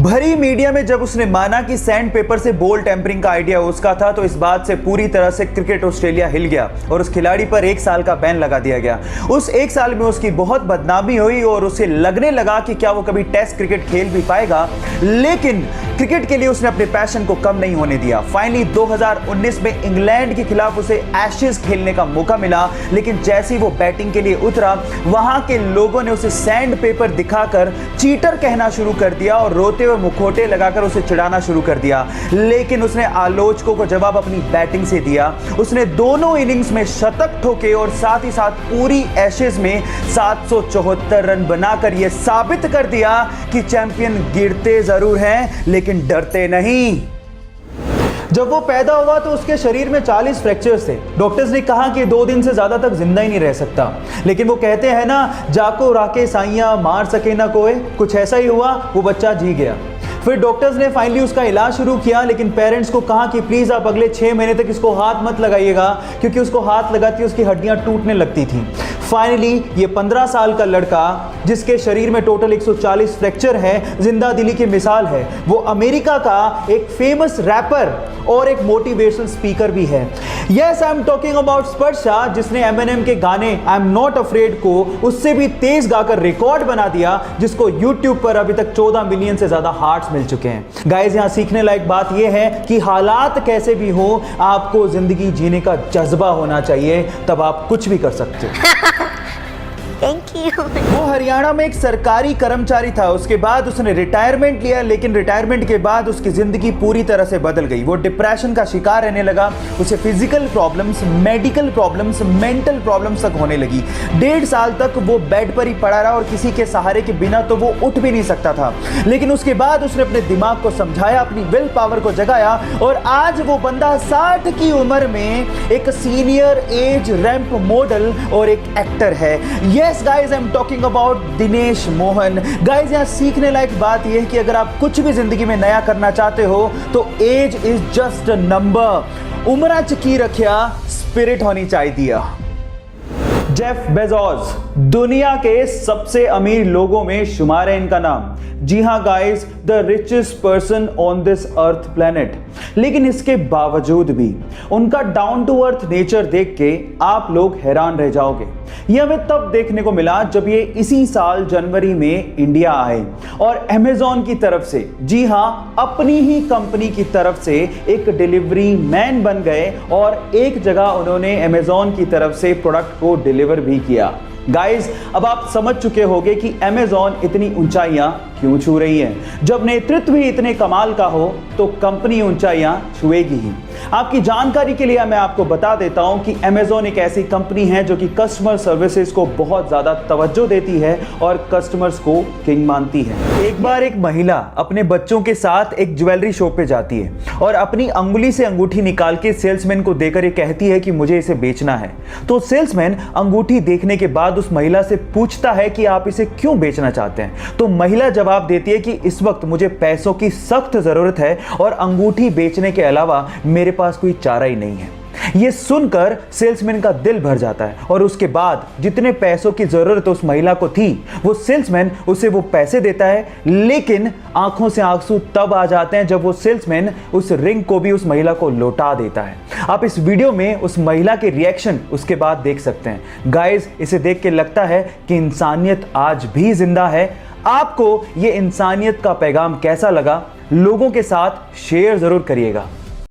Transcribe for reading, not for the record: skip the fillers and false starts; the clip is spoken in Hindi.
भरी मीडिया में जब उसने माना कि सैंड पेपर से बॉल टेम्परिंग का आइडिया उसका था, तो इस बात से पूरी तरह से क्रिकेट ऑस्ट्रेलिया हिल गया और उस खिलाड़ी पर 1 साल का बैन लगा दिया गया। उस 1 साल में उसकी बहुत बदनामी हुई और उसे लगने लगा कि क्या वो कभी टेस्ट क्रिकेट खेल भी पाएगा, लेकिन क्रिकेट के लिए उसने अपने पैशन को कम नहीं होने दिया। फाइनली 2019 में इंग्लैंड के खिलाफ उसे एशेज खेलने का मौका मिला, लेकिन जैसे ही वो बैटिंग के लिए उतरा, वहां के लोगों ने उसे सैंड पेपर दिखाकर चीटर कहना शुरू कर दिया और रोते हुए मुखौटे लगाकर उसे चिढ़ाना शुरू कर दिया। लेकिन उसने आलोचकों को जवाब अपनी बैटिंग से दिया। उसने दोनों इनिंग्स में शतक ठोके और साथ ही साथ पूरी एशेज में 774 रन बनाकर यह साबित कर दिया कि चैंपियन गिरते जरूर हैं लेकिन डरते नहीं। जब वो पैदा हुआ तो उसके शरीर में 40 फ्रैक्चर्स थे। डॉक्टर्स ने कहा कि 2 दिन से ज्यादा तक जिंदा ही नहीं रह सकता, लेकिन वो कहते हैं ना, जाको राके साइया मार सके ना कोई, कुछ ऐसा ही हुआ, वो बच्चा जी गया। फिर डॉक्टर्स ने फाइनली उसका इलाज शुरू किया, लेकिन पेरेंट्स को कहा कि प्लीज आप अगले 6 महीने तक इसको हाथ मत लगाइएगा, क्योंकि उसको हाथ लगाती उसकी हड्डियां टूटने लगती थी। फाइनली ये 15 साल का लड़का, जिसके शरीर में टोटल 140 फ्रैक्चर है, जिंदा दिली की मिसाल है। वो अमेरिका का एक फेमस रैपर और एक मोटिवेशनल स्पीकर भी है। Yes, I am talking about Sparsha, जिसने एमिनेम के गाने आई एम नॉट अफ्रेड को उससे भी तेज गाकर रिकॉर्ड बना दिया, जिसको यूट्यूब पर अभी तक 14 मिलियन से ज्यादा हार्ट्स मिल चुके हैं। गाइस, यहां सीखने लायक बात यह है कि हालात कैसे भी हो, आपको जिंदगी जीने का जज्बा होना चाहिए, तब आप कुछ भी कर सकते हो। Thank you. वो हरियाणा में एक सरकारी कर्मचारी था। उसके बाद उसने रिटायरमेंट लिया, लेकिन रिटायरमेंट के बाद उसकी जिंदगी पूरी तरह से बदल गई। वो डिप्रेशन का शिकार रहने लगा। उसे physical problems, medical problems, mental problems तक होने लगी। 1.5 साल तक वो बेड पर ही पड़ा रहा और किसी के सहारे के बिना तो वो उठ भी नहीं सकता था। लेकिन उसके बाद उसने अपने दिमाग को समझाया, अपनी विल पावर को जगाया और आज वो बंदा 60 की उम्र में एक सीनियर एज रैंप मॉडल और एक एक्टर है। Yes guys, I'm talking about Dinesh Mohan. Guys, यहाँ सीखने लायक बात यह है कि अगर आप कुछ भी जिंदगी में नया करना चाहते हो तो age is just a number. उम्र चकी रखिया, स्पिरिट होनी चाहिए। जेफ बेजोस दुनिया के सबसे अमीर लोगों में शुमार है इनका नाम। जी हाँ guys, the richest person on this earth planet. लेकिन इसके बावजूद भी उनका डाउन टू अर्थ नेचर देख के आप लोग हैरान रह जाओगे। यह हमें तब देखने को मिला जब ये इसी साल जनवरी में इंडिया आए और अमेज़न की तरफ से, जी हाँ, अपनी ही कंपनी की तरफ से एक डिलीवरी मैन बन गए और एक जगह उन्होंने अमेज़न की तरफ से प्रोडक्ट को डिलीवर भी किया। गाइस, अब आप समझ चुके होंगे कि अमेज़न इतनी ऊंचाइयां क्यों छू रही है। जब नेतृत्व ही इतने कमाल का हो तो कंपनी ऊंचाइयां छुएगी ही। आपकी जानकारी के लिए मैं आपको बता देता हूं कि अमेज़न एक ऐसी कंपनी है जो कि कस्टमर सर्विसेज को बहुत ज्यादा तवज्जो देती है और कस्टमर्स को किंग मानती है। एक बार एक महिला अपने बच्चों के साथ एक ज्वेलरी शॉप पे जाती है और अपनी अंगुली से अंगूठी निकाल के सेल्समैन को देकर ये कहती है कि मुझे इसे बेचना है। तो सेल्समैन अंगूठी देखने के बाद उस महिला से पूछता है कि आप इसे क्यों बेचना चाहते हैं। तो महिला जवाब देती है कि इस वक्त मुझे पैसों की सख्त जरूरत है और अंगूठी बेचने के अलावा मेरे पास कोई चारा ही नहीं है। यह सुनकर सेल्समैन का दिल भर जाता है और उसके बाद जितने पैसों की जरूरत उस महिला को थी, वो सेल्समैन उसे वो पैसे देता है। लेकिन आंखों से आंसू तब आ जाते हैं जब वो सेल्समैन उस रिंग को भी उस महिला को लौटा देता है। आप इस वीडियो में उस महिला के रिएक्शन उसके बाद देख सकते हैं। गाइस, इसे देख के लगता है कि इंसानियत आज भी जिंदा है। आपको ये इंसानियत का पैगाम कैसा लगा, लोगों के साथ शेयर जरूर करिएगा।